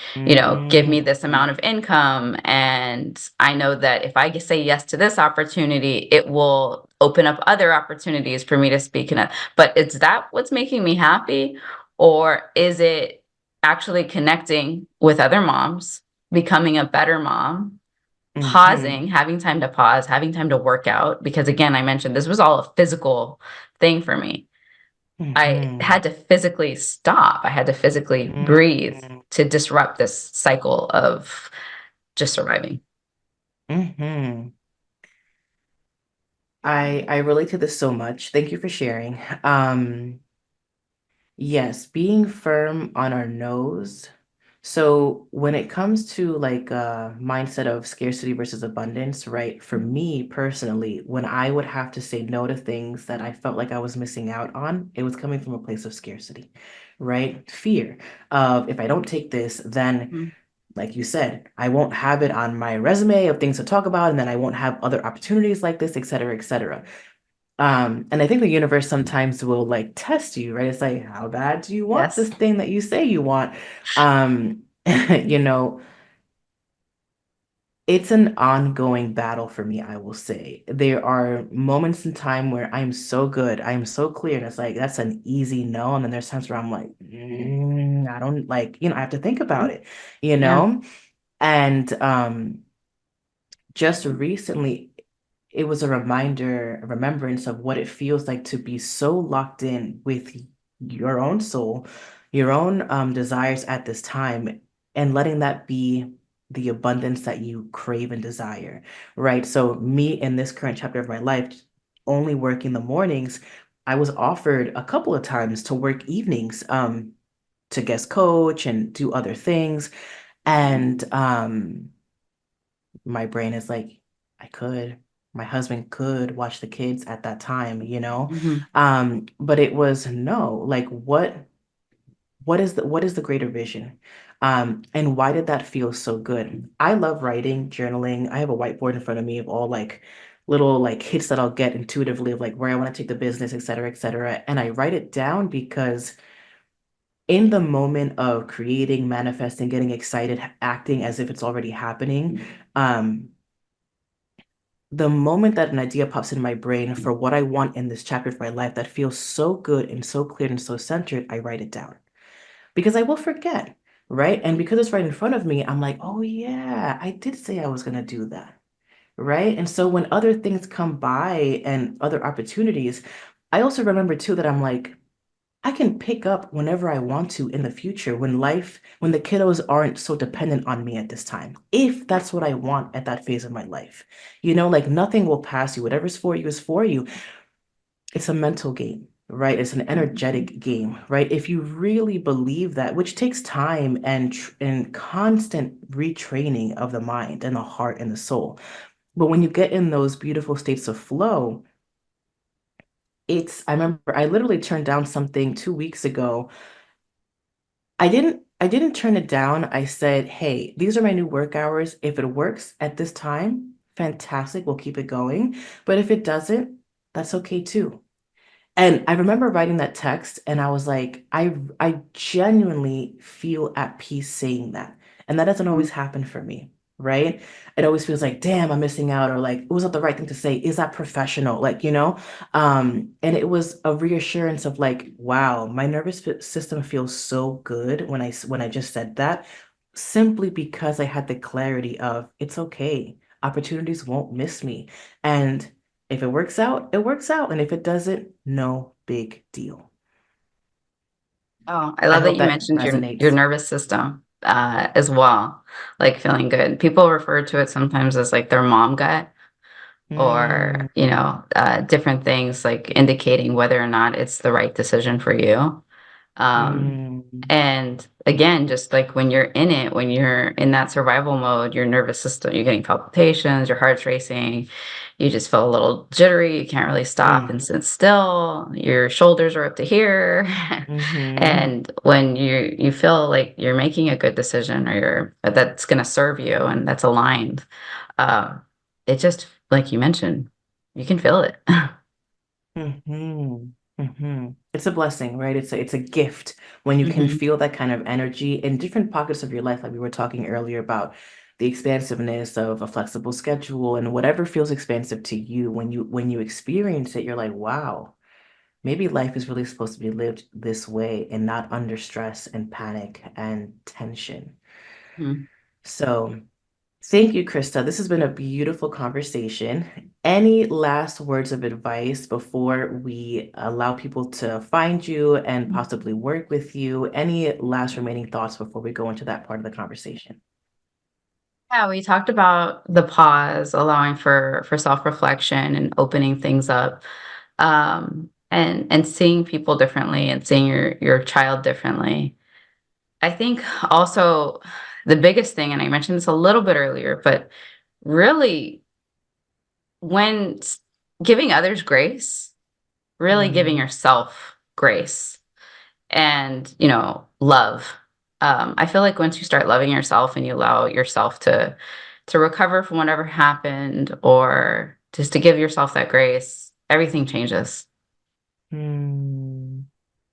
give me mm, this amount of income. And I know that if I say yes to this opportunity, it will open up other opportunities for me to speak in it. But is that what's making me happy? Or is it actually connecting with other moms, becoming a better mom, mhm, pausing, having time to pause, having time to work out? Because again, I mentioned this was all a physical thing for me. I mhm, had to physically stop. I had to physically breathe mhm, to disrupt this cycle of just surviving. mhm. I relate to this so much. Thank you for sharing. Yes, being firm on our nose. So when it comes to like mindset of scarcity versus abundance, right? For me personally, when I would have to say no to things that I felt like I was missing out on, it was coming from a place of scarcity, right? Fear of if I don't take this, then Mhm. like you said, I won't have it on my resume of things to talk about, and then I won't have other opportunities like this, et cetera, et cetera. And I think the universe sometimes will like test you, right? It's like, how bad do you want Yes. this thing that you say you want? You know, it's an ongoing battle for me, I will say. There are moments in time where I'm so good, I'm so clear, and it's like that's an easy no. And then there's times where I'm like, I don't like, I have to think about Mhm. it, Yeah. And just recently it was a reminder, a remembrance of what it feels like to be so locked in with your own soul, your own desires at this time, and letting that be the abundance that you crave and desire, right? So, me in this current chapter of my life, only working the mornings, I was offered a couple of times to work evenings, to guest coach and do other things. And my brain is like, I could. My husband could watch the kids at that time. Hmm. But it was no, like what? what is the greater vision? And why did that feel so good? I love writing, journaling. I have a whiteboard in front of me of all like little like hits that I'll get intuitively of like where I want to take the business, et cetera, et cetera. And I write it down because in the moment of creating, manifesting, getting excited, acting as if it's already happening, um, the moment that an idea pops in my brain for what I want in this chapter of my life that feels so good and so clear and so centered, I write it down because I will forget, right? And because it's right in front of me, I'm like, oh yeah, I did say I was going to do that, right? And so when other things come by and other opportunities, I also remember too that I'm like, I can pick up whenever I want to in the future when the kiddos aren't so dependent on me at this time, if that's what I want at that phase of my life. Like nothing will pass you. Whatever's for you is for you. It's a mental game, right? It's an energetic game, right? If you really believe that, which takes time and constant retraining of the mind and the heart and the soul. But when you get in those beautiful states of flow, I remember I literally turned down something 2 weeks ago. I didn't turn it down. I said, "Hey, these are my new work hours. If it works at this time, fantastic. We'll keep it going. But if it doesn't, that's okay too." And I remember writing that text and I was like, I genuinely feel at peace saying that. And that doesn't always happen for me, right? It always feels like, damn, I'm missing out, or like, was that the right thing to say? Is that professional? And it was a reassurance of like, wow, my system feels so good when I just said that, simply because I had the clarity of it's okay. Opportunities won't miss me. And if it works out, it works out. And if it doesn't, no big deal. Oh, I I love that hope you that mentioned your resonates. nervous system as well, like feeling good. People refer to it sometimes as like their mom gut Mm, or, different things like indicating whether or not it's the right decision for you. Um, mm, and again, just like when you're in it, when you're in that survival mode, your nervous system, you're getting palpitations, your heart's racing, you just feel a little jittery, you can't really stop and mm, sit still, your shoulders are up to here. mm-hmm, And when you feel like you're making a good decision or that's gonna serve you and that's aligned, uh, it just like you mentioned, you can feel it. mm-hmm, mm-hmm. It's a blessing, right? It's a gift when you can Hmm. feel that kind of energy in different pockets of your life, like we were talking earlier about the expansiveness of a flexible schedule and whatever feels expansive to you. When you experience it, you're like, wow. Maybe life is really supposed to be lived this way and not under stress and panic and tension. So, thank you, Krista. This has been a beautiful conversation. Any last words of advice before we allow people to find you and possibly work with you? Any last remaining thoughts before we go into that part of the conversation? Yeah, we talked about the pause, allowing for self-reflection and opening things up, and seeing people differently and seeing your child differently. I think also the biggest thing, and I mentioned this a little bit earlier, but really when giving others grace, really giving Mm, yourself grace and love. I feel like once you start loving yourself and you allow yourself to recover from whatever happened or just to give yourself that grace, everything changes. mm,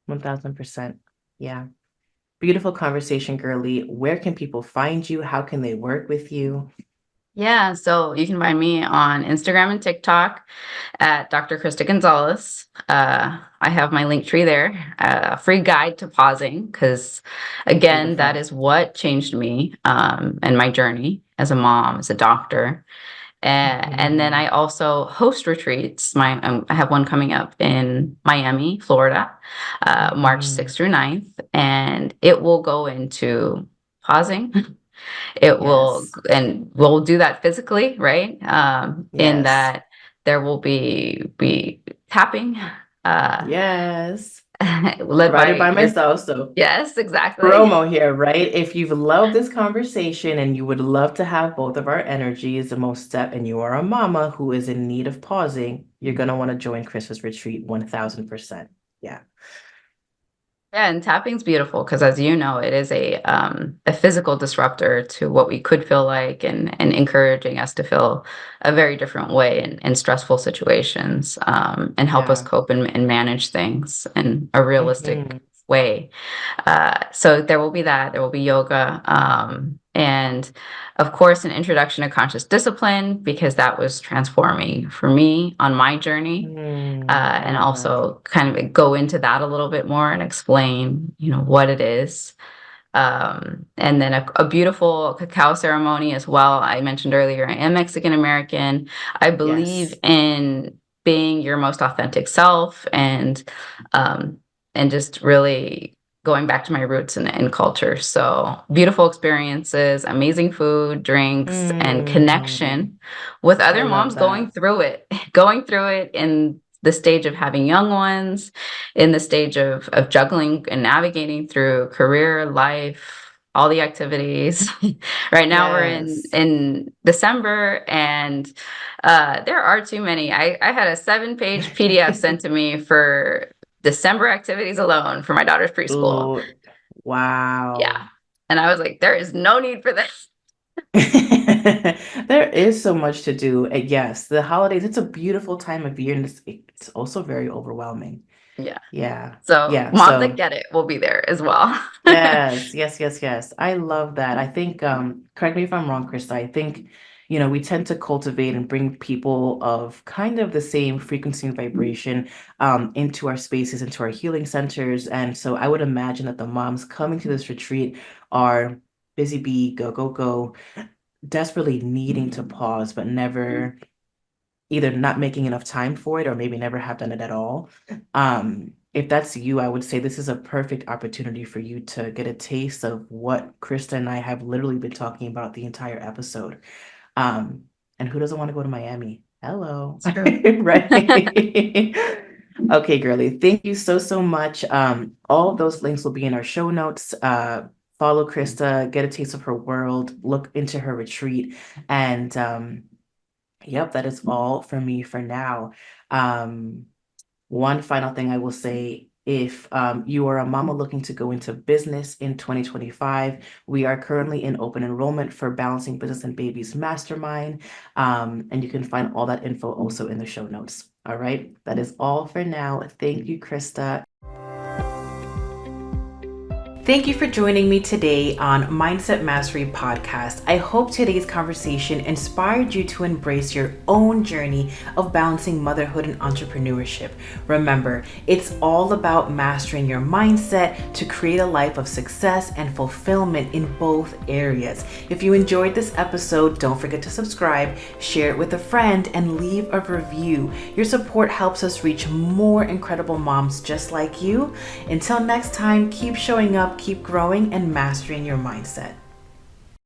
1000%. Yeah. Beautiful conversation, girly. Where can people find you? How can they work with you? Yeah, so you can find me on Instagram and TikTok at Dr. Krista Gonzales. I have my link tree there, a free guide to pausing, because again, that Beautiful. is what changed me and my journey as a mom, as a doctor. And then Hmm. I also host retreats. I have one coming up in Miami, Florida, March Hmm. 6th through 9th, and it will go into pausing. It will, Yes. and we'll do that physically, right? In Yes. that there will be tapping, uh, Yes. led Provided by by your, myself. So yes, exactly. promo here, right? If you've loved this conversation and you would love to have both of our energies, the most step, and you are a mama who is in need of pausing, you're gonna want to join Christmas Retreat 1000%. Yeah. Yeah, and tapping's beautiful because, as you know, it is a physical disruptor to what we could feel like, and encouraging us to feel a very different way in stressful situations, and help us Yeah. cope and manage things in a realistic Hmm. way. So there will be that. There will be yoga, and of course, an introduction to conscious discipline because that was transforming for me on my journey, I and love that. also kind of go into that a little bit more and explain, what it is. And then a beautiful cacao ceremony as well. I mentioned earlier, I am Mexican American. I believe Yes. in being your most authentic self, um, and just really going back to my roots and culture. So beautiful experiences, amazing food, drinks, and Mm, connection with I other love moms going that. through it, going through it in the stage of having young ones, in the stage of juggling and navigating through career, life, all the activities. Right now we're in Yes. in December, and there are too many. I had a 7-page PDF sent to me for December activities alone for my daughter's preschool. Ooh, Yeah. wow. And I was like, there is no need for this. There is so much to do. And yes, the holidays, it's a beautiful time of year, and it's also very overwhelming. Yeah. Yeah. So Yeah. moms that So get it will be there as well. yes, yes, yes, yes. I love that. I think, correct me if I'm wrong, Krista. I think, we tend to cultivate and bring people of kind of the same frequency and vibration into our spaces, into our healing centers. And so I would imagine that the moms coming to this retreat are busy bee, go, go, go, desperately needing to pause, but never either not making enough time for it or maybe never have done it at all. If that's you, I would say this is a perfect opportunity for you to get a taste of what Krista and I have literally been talking about the entire episode. Um, and who doesn't want to go to Miami? Hello. It's true. Right. Okay, girly. Thank you so, so much. All of those links will be in our show notes. Follow Krista, get a taste of her world, look into her retreat, and yep, that is all for me for now. Um, One final thing I will say, if you are a mama looking to go into business in 2025, we are currently in open enrollment for Balancing Business and Babies Mastermind. And you can find all that info also in the show notes. All right, that is all for now. Thank you, Krista. Thank you for joining me today on Mindset Mastery Podcast. I hope today's conversation inspired you to embrace your own journey of balancing motherhood and entrepreneurship. Remember, it's all about mastering your mindset to create a life of success and fulfillment in both areas. If you enjoyed this episode, don't forget to subscribe, share it with a friend, and leave a review. Your support helps us reach more incredible moms just like you. Until next time, keep showing up, keep growing, and mastering your mindset.